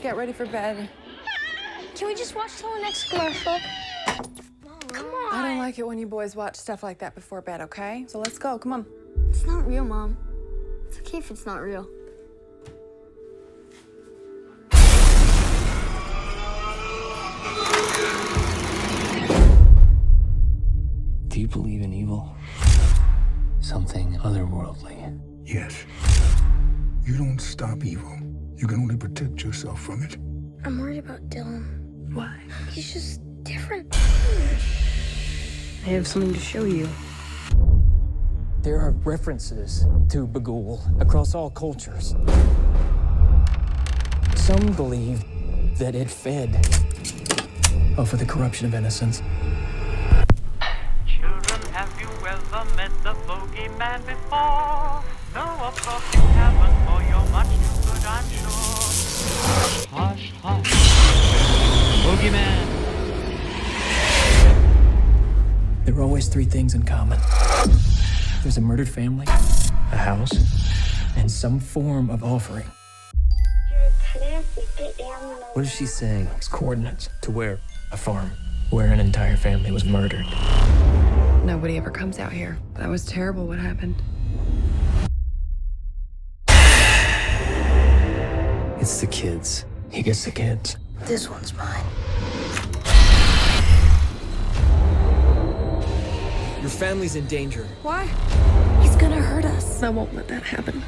get ready for bed. Can we just watch till the next commercial? Come on. I don't like it when you boys watch stuff like that before bed, okay? So let's go, come on. It's not real, Mom. It's okay if it's not real. Do you believe in evil? Something otherworldly? Yes. You don't stop evil. You can only protect yourself from it. I'm worried about Dylan. Why? He's just different. I have something to show you. There are references to Bagul across all cultures. Some believe that it fed off of the corruption of innocence. Children, have you ever met the bogeyman before? No, of course you haven't, for you're much too good, I'm sure. Hush, hush, bogeyman. There are always three things in common. There's a murdered family, a house, and some form of offering. What does she say? It's coordinates to where? A farm where an entire family was murdered. Nobody ever comes out here. That was terrible what happened. It's the kids. He gets the kids. This one's mine. Your family's in danger. Why? He's gonna hurt us. I won't let that happen.